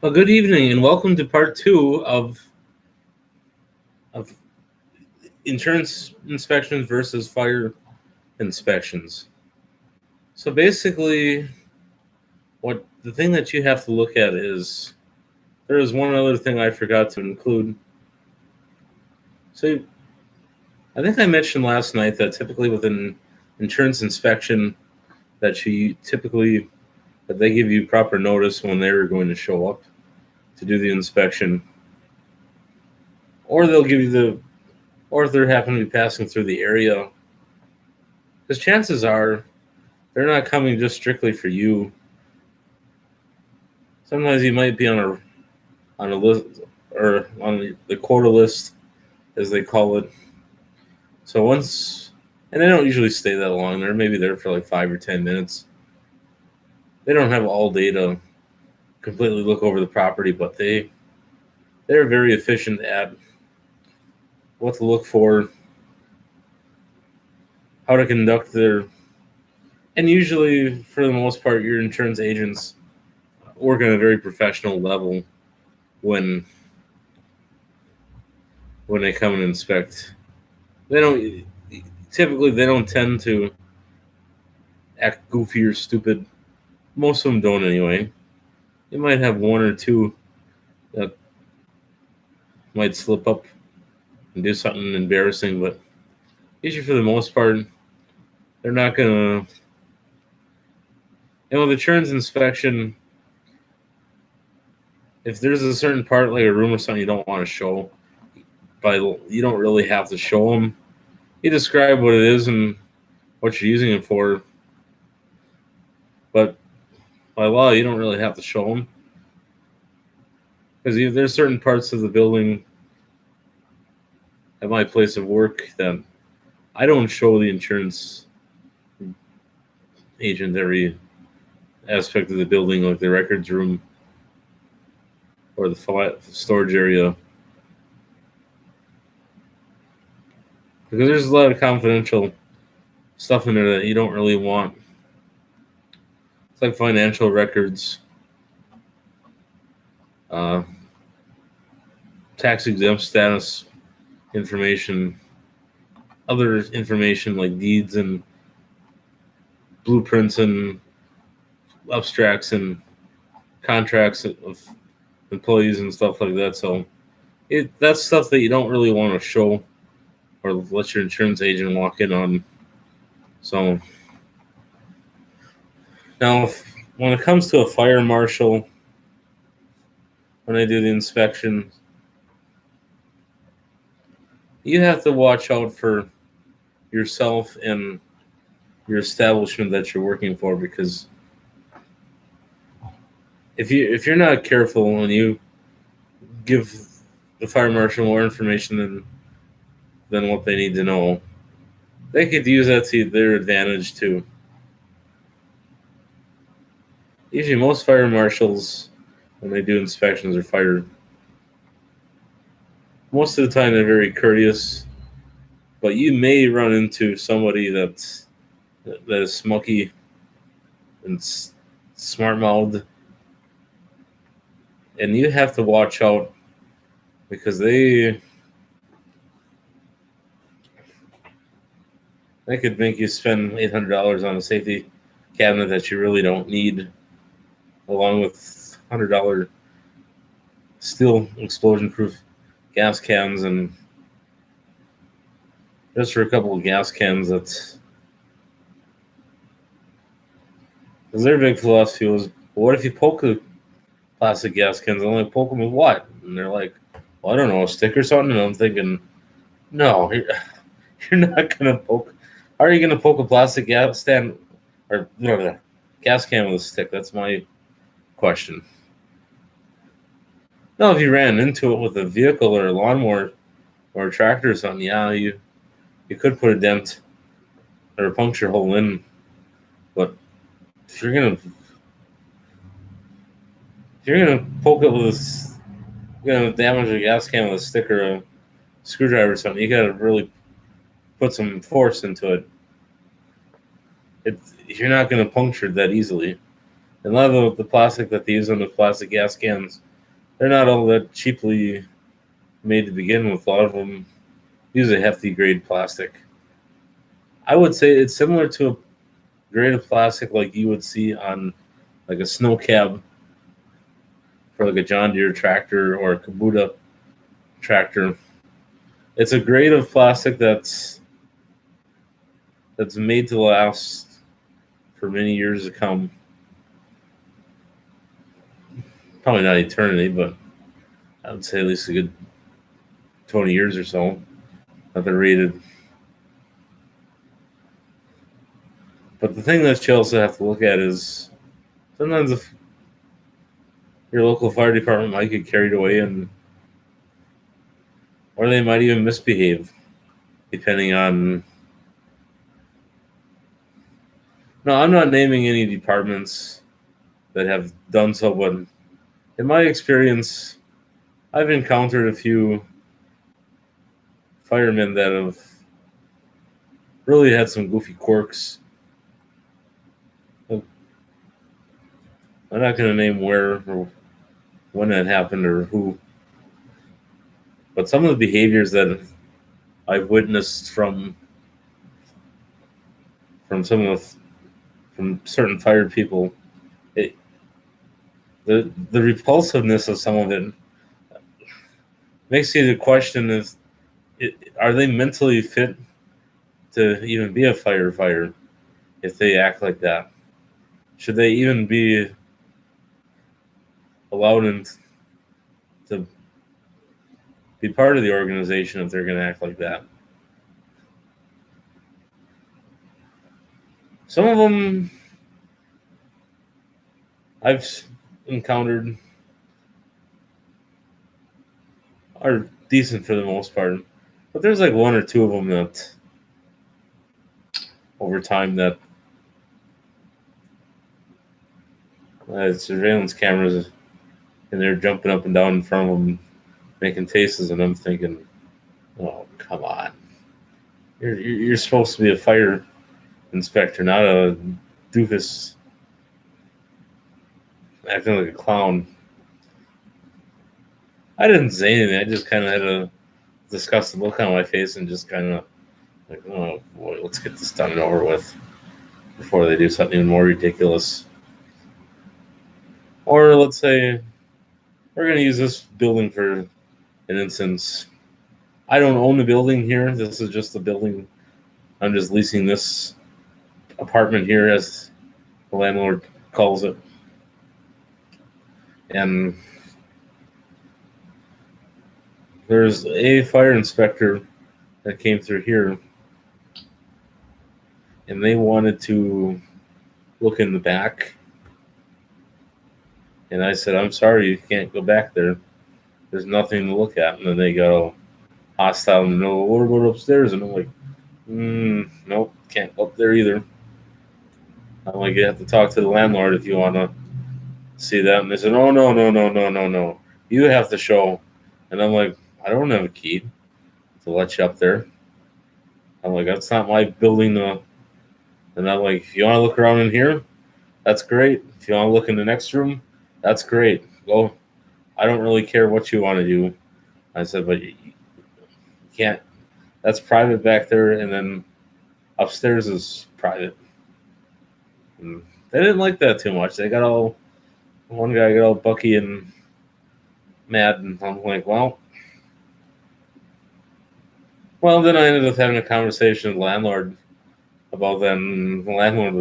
Well, good evening and welcome to part two of insurance inspections versus fire inspections. So basically, what the thing that you have to look at is there is one other thing I forgot to include. So I think I mentioned last night that typically with an insurance inspection that they give you proper notice when they're going to show up to do the inspection, or they'll give you or if they're happen to be passing through the area, because chances are they're not coming just strictly for you. Sometimes you might be on a list or on the quota list, as they call it. So and they don't usually stay that long. They're maybe there for like 5 or 10 minutes. They don't have all day to completely look over the property, but they're very efficient at what to look for, how to conduct and usually for the most part, your insurance agents work on a very professional level when they come and inspect. They don't tend to act goofy or stupid. Most of them don't anyway. You might have one or two that might slip up and do something embarrassing, but usually for the most part, they're not gonna. With insurance inspection, if there's a certain part like a room or something you don't want to show, you don't really have to show them. You describe what it is and what you're using it for, but by law, you don't really have to show them, because there's certain parts of the building at my place of work that I don't show the insurance agent every aspect of the building, like the records room or the storage area, because there's a lot of confidential stuff in there that you don't really want. It's like financial records, tax exempt status information, other information like deeds and blueprints and abstracts and contracts of employees and stuff like that. So that's stuff that you don't really want to show or let your insurance agent walk in on. So now, when it comes to a fire marshal, when they do the inspection, you have to watch out for yourself and your establishment that you're working for, because if you're not careful and you give the fire marshal more information than what they need to know, they could use that to their advantage too. Usually most fire marshals, when they do inspections or fire, most of the time they're very courteous, but you may run into somebody that is smoky and smart-mouthed, and you have to watch out, because they could make you spend $800 on a safety cabinet that you really don't need, along with $100 steel explosion-proof gas cans, and just for a couple of gas cans, because their big philosophy was, well, what if you poke the plastic gas cans? Only poke them with what? And they're like, well, I don't know, a stick or something. And I'm thinking, no, you're not gonna poke. How are you gonna poke a plastic gas can with a stick? That's my question. Now, if you ran into it with a vehicle or a lawnmower or a tractor or something, yeah, you could put a dent or a puncture hole in. But if you're gonna poke it with you're gonna damage a gas can with a stick or a screwdriver or something, you gotta really put some force into it. You're not gonna puncture it that easily. And a lot of the plastic that they use on the plastic gas cans they're not all that cheaply made to begin with. A lot of them use a hefty grade plastic. I would say it's similar to a grade of plastic like you would see on like a snow cab for like a John Deere tractor or a Kubota tractor. It's a grade of plastic that's made to last for many years to come. Probably not eternity, but I would say at least a good 20 years or so that they're rated. But the thing that you also have to look at is sometimes if your local fire department might get carried away and or they might even misbehave depending on. No, I'm not naming any departments that have done so, but in my experience, I've encountered a few firemen that have really had some goofy quirks. I'm not going to name where or when that happened or who, but some of the behaviors that I've witnessed from some of from certain fired people, it, the repulsiveness of some of it makes you to question is are they mentally fit to even be a firefighter if they act like that? Should they even be allowed to be part of the organization if they're going to act like that? Some of them I've encountered are decent for the most part, but there's like one or two of them that over time that surveillance cameras and they're jumping up and down in front of them making faces, and I'm thinking, oh, come on. You're supposed to be a fire inspector, not a doofus acting like a clown. I didn't say anything. I just kind of had a disgusted look on my face and just kind of like, oh boy, let's get this done and over with before they do something even more ridiculous. Or let's say we're going to use this building for an instance. I don't own the building here. This is just the building. I'm just leasing this apartment here, as the landlord calls it. And there's a fire inspector that came through here, and they wanted to look in the back. And I said, I'm sorry, you can't go back there. There's nothing to look at. And then they go hostile and no, what about upstairs? And I'm like, nope, can't go up there either. I'm like, you have to talk to the landlord if you want to see that. And they said, oh, no. You have to show. And I'm like, I don't have a key to let you up there. I'm like, that's not my building. And I'm like, if you want to look around in here, that's great. If you want to look in the next room, that's great. Go. I don't really care what you want to do. I said, but you can't. That's private back there, and then upstairs is private. And they didn't like that too much. One guy got all bucky and mad, and I'm like, well, then I ended up having a conversation with the landlord about that, and the landlord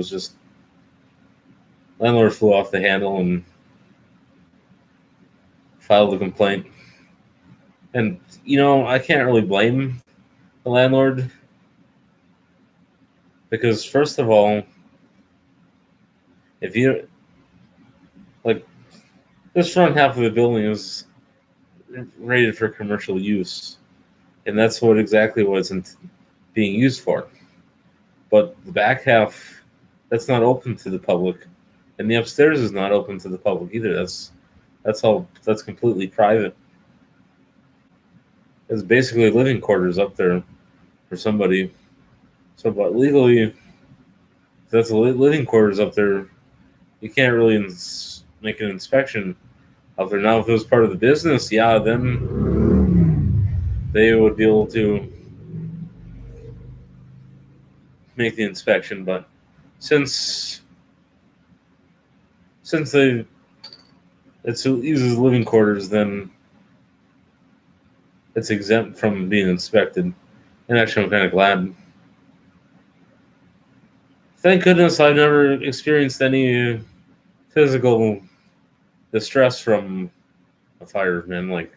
flew off the handle and filed a complaint. And, I can't really blame the landlord because, first of all, if you, like, this front half of the building is rated for commercial use, and that's exactly what it's being used for. But the back half, that's not open to the public, and the upstairs is not open to the public either. That's completely private. It's basically living quarters up there for somebody. So, but legally, if that's a living quarters up there, you can't really make an inspection out there. Now, if it was part of the business, yeah, then they would be able to make the inspection. But since it uses living quarters, then it's exempt from being inspected. And actually, I'm kind of glad. Thank goodness I've never experienced any physical distress from a fireman, like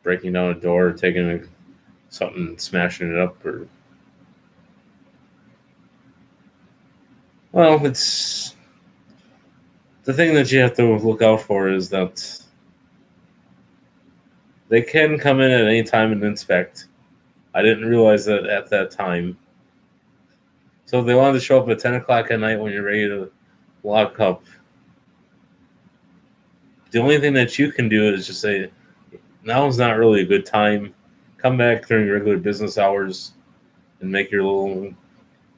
breaking down a door, taking something, smashing it up, or well, it's the thing that you have to look out for is that they can come in at any time and inspect. I didn't realize that at that time. So if they wanted to show up at 10 o'clock at night when you're ready to lock up, the only thing that you can do is just say, now is not really a good time. Come back during regular business hours and make your little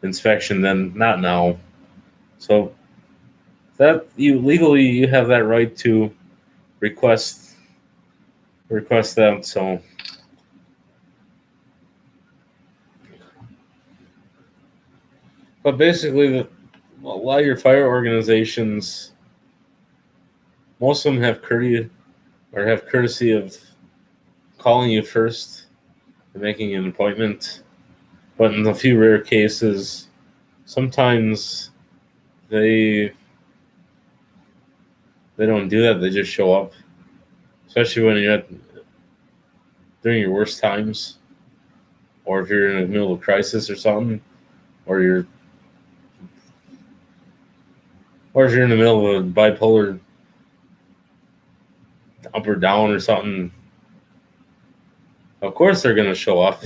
inspection then, not now. So that you legally you have that right to request that. So but basically a lot of your fire organizations, most of them have courtesy of calling you first and making an appointment. But in a few rare cases, sometimes they don't do that. They just show up, especially when you're during your worst times, or if you're in the middle of a crisis or something, or if you're in the middle of a bipolar up or down or something. Of course they're gonna show up.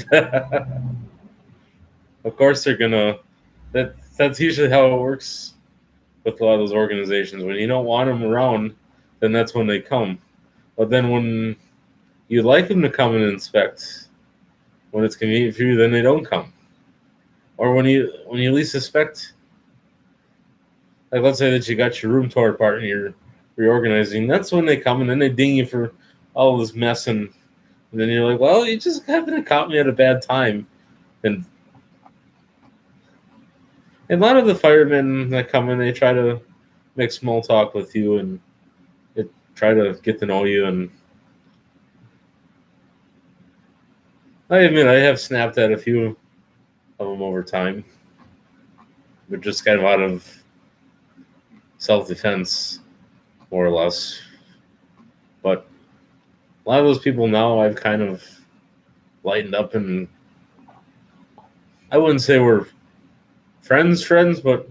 Of course they're gonna. That's usually how it works with a lot of those organizations. When you don't want them around, then that's when they come. But then when you like them to come and inspect, when it's convenient for you, then they don't come. Or when you least suspect, like let's say that you got your room tore apart and you're reorganizing, that's when they come and then they ding you for all this mess and then you're like, well, you just happened to caught me at a bad time. And a lot of the firemen that come in, they try to make small talk with you and try to get to know you. And I admit I have snapped at a few of them over time, but just kind of out of self-defense, more or less. But a lot of those people now I've kind of lightened up, and I wouldn't say we're friends, but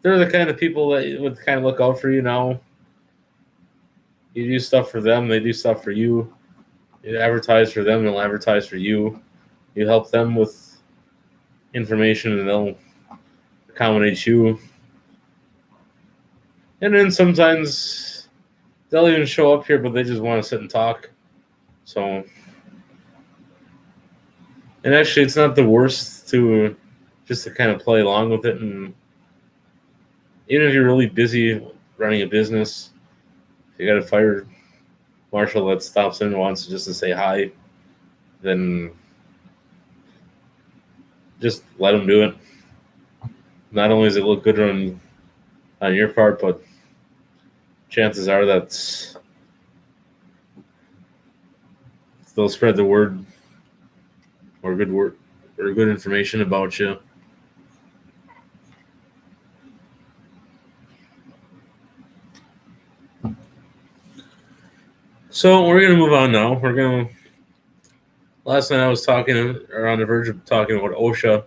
they're the kind of people that would kind of look out for you now. You do stuff for them, they do stuff for you. You advertise for them, they'll advertise for you. You help them with information, and they'll accommodate you. And then sometimes they'll even show up here, but they just want to sit and talk. So, and actually, it's not the worst to just to kind of play along with it. And even if you're really busy running a business, if you got a fire marshal that stops in and wants just to say hi, then just let them do it. Not only does it look good on your part, but chances are that they'll spread the word or good information about you. So we're gonna move on now. Last night I was talking, or on the verge of talking about OSHA.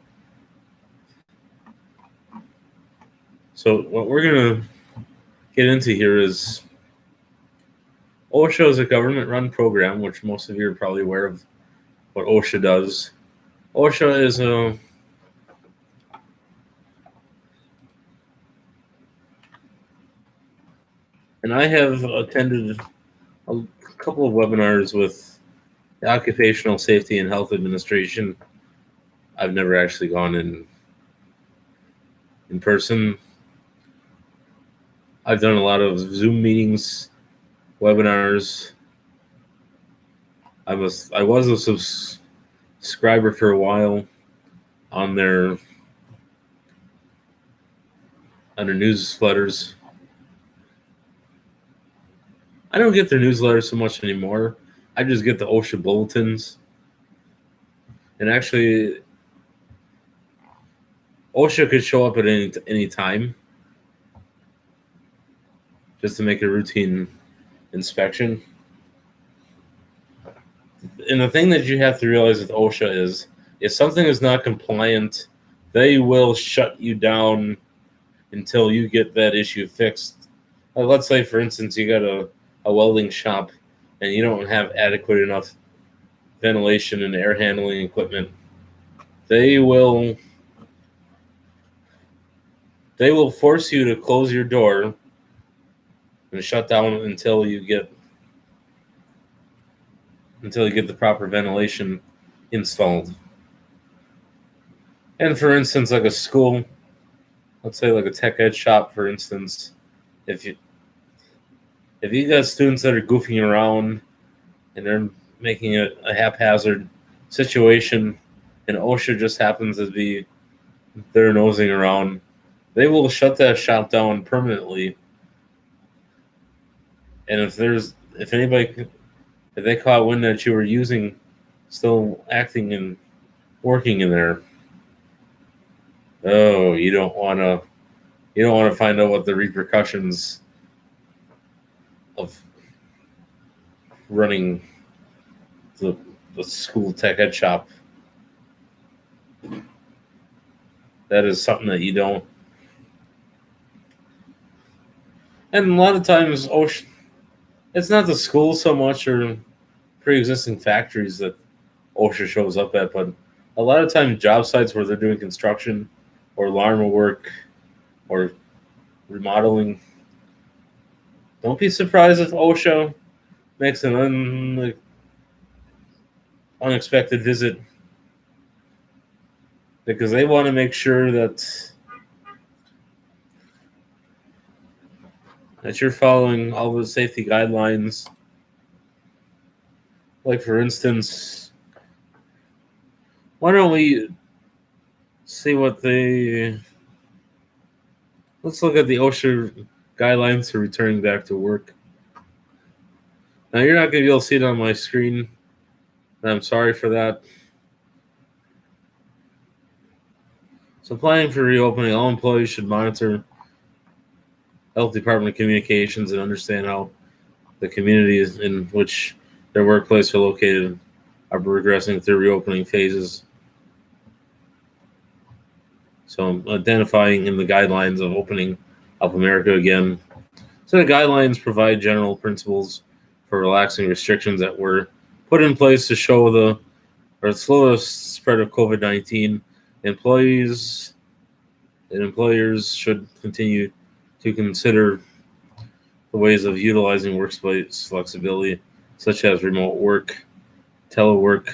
So what we're gonna get into here is OSHA is a government-run program, which most of you are probably aware of what OSHA does. OSHA is and I have attended a couple of webinars with the Occupational Safety and Health Administration. I've never actually gone in person. I've done a lot of Zoom meetings, webinars. I was a subscriber for a while on their newsletters. I don't get their newsletters so much anymore. I just get the OSHA bulletins. And actually, OSHA could show up at any time just to make a routine inspection. And the thing that you have to realize with OSHA is if something is not compliant, they will shut you down until you get that issue fixed. Let's say, for instance, you got a welding shop and you don't have adequate enough ventilation and air handling equipment. They will force you to close your door and shut down until you get the proper ventilation installed. And for instance, like a school, let's say like a tech ed shop, for instance, if you got students that are goofing around and they're making it a haphazard situation, and OSHA just happens to be there nosing around, they will shut that shop down permanently. And if they caught wind that you were still acting and working in there, oh, you don't want to find out what the repercussions of running the school tech ed shop. That is something that you don't. And a lot of times, OSHA, it's not the school so much or pre-existing factories that OSHA shows up at, but a lot of times job sites where they're doing construction or alarm work or remodeling. Don't be surprised if OSHA makes an unexpected visit, because they want to make sure that you're following all the safety guidelines. Like, for instance, why don't we see let's look at the OSHA guidelines for returning back to work. Now, you're not going to be able to see it on my screen, and I'm sorry for that. So, planning for reopening, all employees should monitor health department communications and understand how the communities in which their workplace are located are progressing through reopening phases. So, identifying in the guidelines of opening up America again. So the guidelines provide general principles for relaxing restrictions that were put in place to slow the spread of COVID-19. Employees and employers should continue to consider the ways of utilizing workspace flexibility, such as remote work, telework,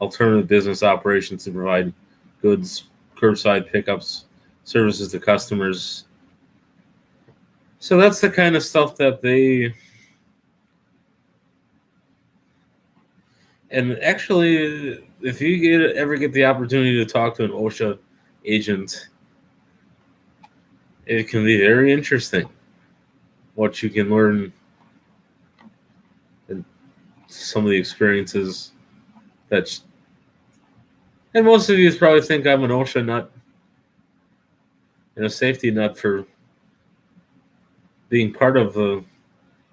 alternative business operations to provide goods, curbside pickups, services to customers. So that's the kind of stuff that they. And actually, if you ever get the opportunity to talk to an OSHA agent, it can be very interesting what you can learn and some of the experiences and most of you probably think I'm an OSHA nut and a safety nut for being part of a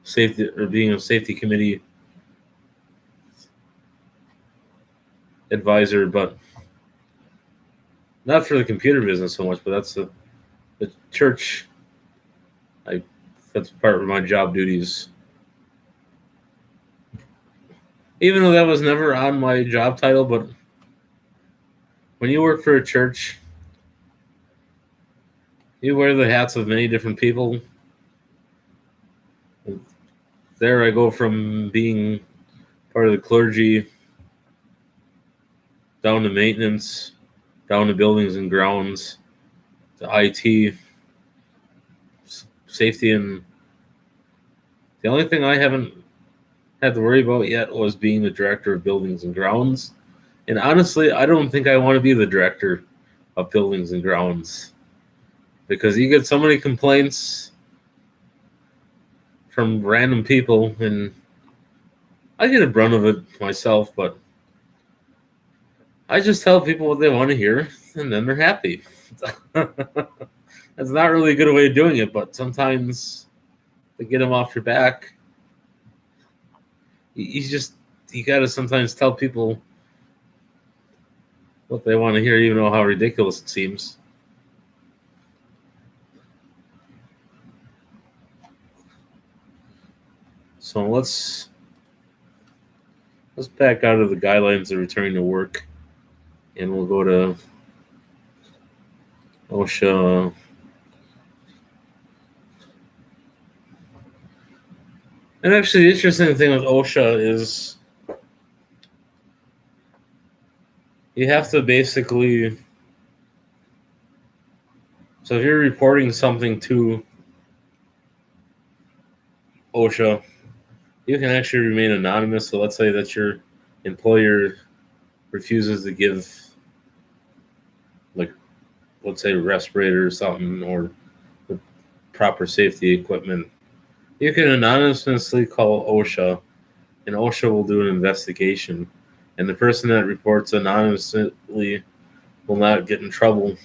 safety or being a safety committee advisor, but not for the computer business so much, but that's the church. That's part of my job duties. Even though that was never on my job title, but when you work for a church, you wear the hats of many different people. There I go from being part of the clergy, down to maintenance, down to buildings and grounds, to IT, safety, and the only thing I haven't had to worry about yet was being the director of buildings and grounds. And honestly, I don't think I want to be the director of buildings and grounds because you get so many complaints from random people, and I get a brunt of it myself, but I just tell people what they want to hear, and then they're happy. That's not really a good way of doing it, but sometimes to get them off your back, you got to sometimes tell people what they want to hear, even though how ridiculous it seems. So let's back out of the guidelines of returning to work, and we'll go to OSHA. And actually, the interesting thing with OSHA is you have to basically, so if you're reporting something to OSHA, you can actually remain anonymous. So let's say that your employer refuses to give, like, let's say respirator or something, or the proper safety equipment. You can anonymously call OSHA, and OSHA will do an investigation. And the person that reports anonymously will not get in trouble.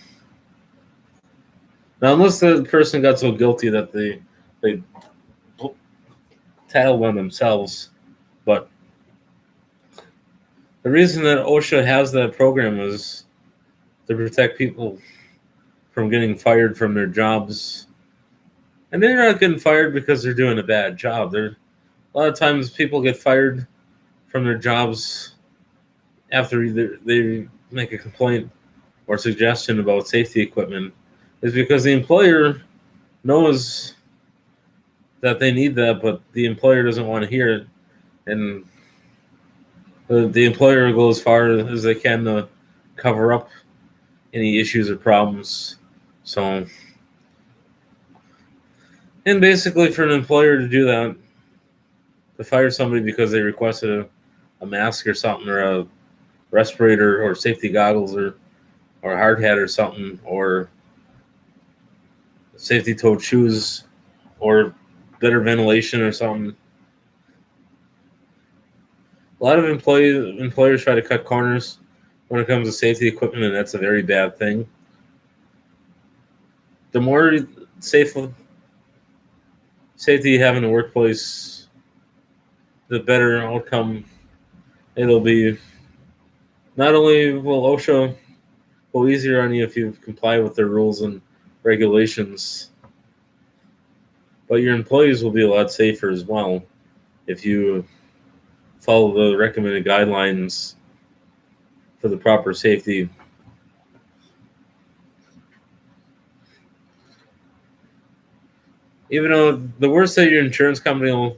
Now, unless the person got so guilty that they tattled on themselves. But the reason that OSHA has that program is to protect people from getting fired from their jobs. And they're not getting fired because they're doing a bad job. A lot of times people get fired from their jobs after they make a complaint or suggestion about safety equipment, is because the employer knows that they need that, but the employer doesn't want to hear it. And the employer will go as far as they can to cover up any issues or problems. So, and basically for an employer to do that, to fire somebody because they requested a mask or something, or a respirator or safety goggles, or a hard hat or something, or safety toed shoes, or better ventilation or something. A lot of employers try to cut corners when it comes to safety equipment, and that's a very bad thing. The more safety you have in the workplace, the better outcome it'll be. Not only will OSHA go easier on you if you comply with their rules and regulations, but your employees will be a lot safer as well if you follow the recommended guidelines for the proper safety. Even though the worst that your insurance company will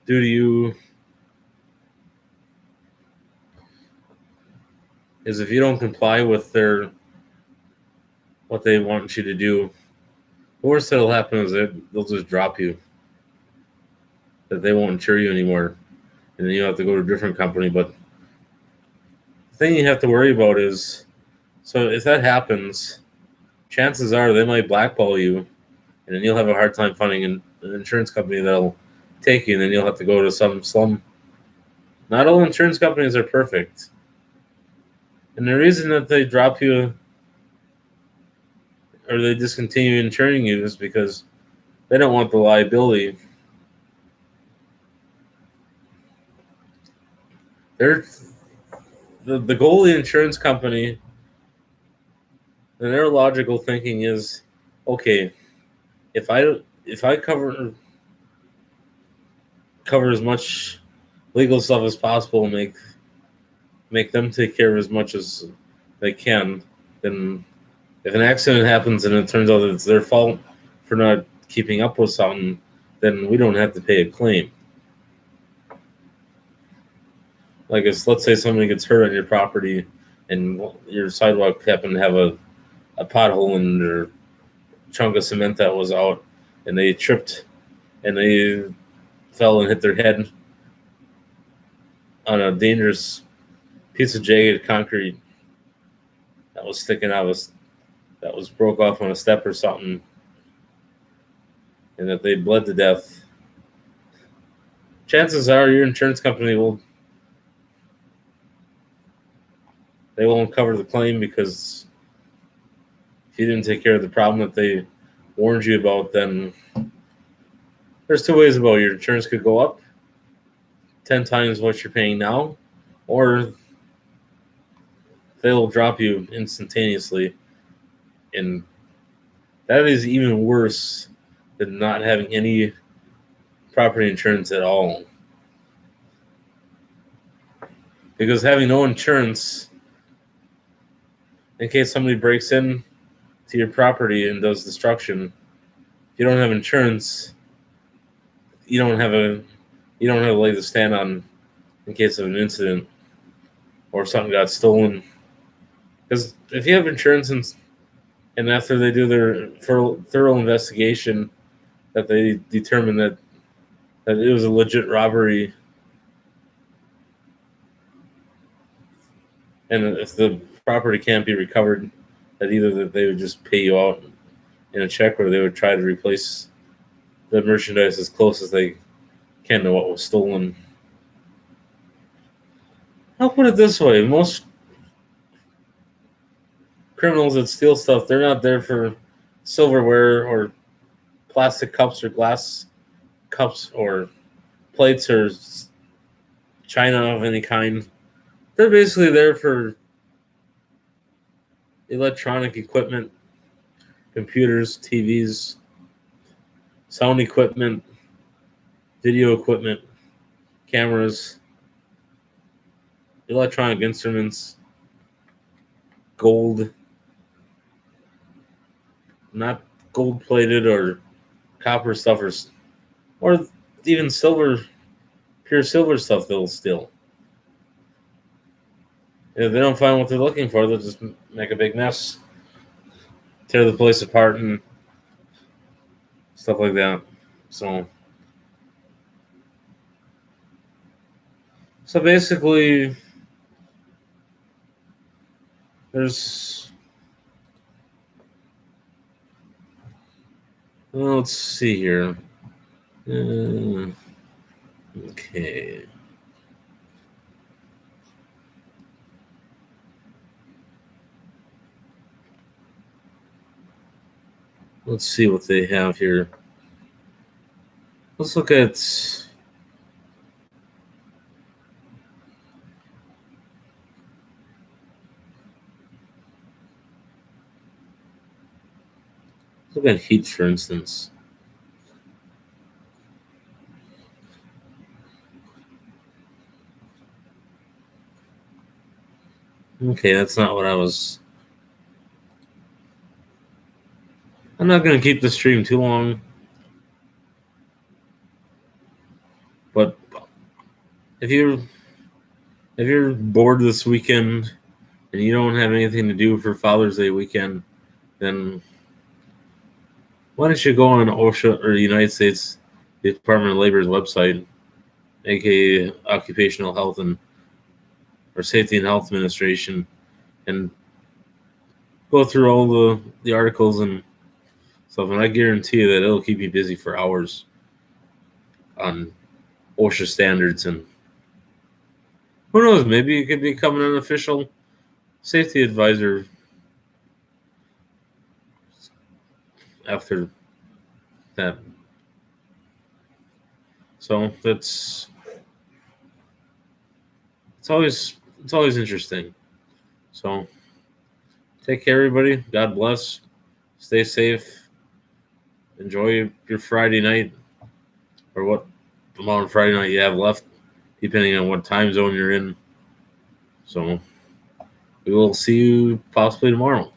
do to you is if you don't comply with what they want you to do, the worst that'll happen is they'll just drop you. That they won't insure you anymore, and then you have to go to a different company. But the thing you have to worry about is, so if that happens, chances are they might blackball you, and then you'll have a hard time finding an insurance company that'll take you, and then you'll have to go to some slum. Not all insurance companies are perfect. And the reason that they drop you or they discontinue insuring you is because they don't want the liability. The goal of the insurance company and their logical thinking is, okay, if I cover as much legal stuff as possible, make them take care of as much as they can, then if an accident happens and it turns out that it's their fault for not keeping up with something, then we don't have to pay a claim. Like, let's say somebody gets hurt on your property and your sidewalk happened to have a pothole in their chunk of cement that was out, and they tripped and they fell and hit their head on a dangerous piece of jagged concrete that was sticking out that was broke off on a step or something, and that they bled to death, chances are your insurance company won't cover the claim, because if you didn't take care of the problem that they warned you about, then there's two ways about it. Your insurance could go up 10 times what you're paying now, or they'll drop you instantaneously. And that is even worse than not having any property insurance at all. Because having no insurance, in case somebody breaks in to your property and does destruction, if you don't have insurance, you don't have a leg to stand on in case of an incident or something got stolen. Because if you have insurance and after they do their thorough investigation, that they determine that it was a legit robbery, and if the property can't be recovered, that either that they would just pay you out in a check, or they would try to replace the merchandise as close as they can to what was stolen. I'll put it this way: most criminals that steal stuff, they're not there for silverware or plastic cups or glass cups or plates or china of any kind. They're basically there for electronic equipment, computers, TVs, sound equipment, video equipment, cameras, electronic instruments, gold, not gold-plated or copper stuff, or even silver, pure silver stuff they'll steal. If they don't find what they're looking for, they'll just make a big mess, tear the place apart, and stuff like that. So basically, there's, well, let's see here. Okay. Let's see what they have here. Let's look at heat, for instance. Okay, that's not what I was. I'm not going to keep the stream too long, but if you're bored this weekend and you don't have anything to do for Father's Day weekend, then why don't you go on OSHA, or the United States Department of Labor's website, aka Occupational Health or Safety and Health Administration, and go through all the articles and stuff, and I guarantee you that it'll keep you busy for hours on OSHA standards. And who knows, maybe you could become an official safety advisor after that. So it's always interesting. So take care, everybody. God bless. Stay safe. Enjoy your Friday night, or what amount of Friday night you have left, depending on what time zone you're in. So we will see you possibly tomorrow.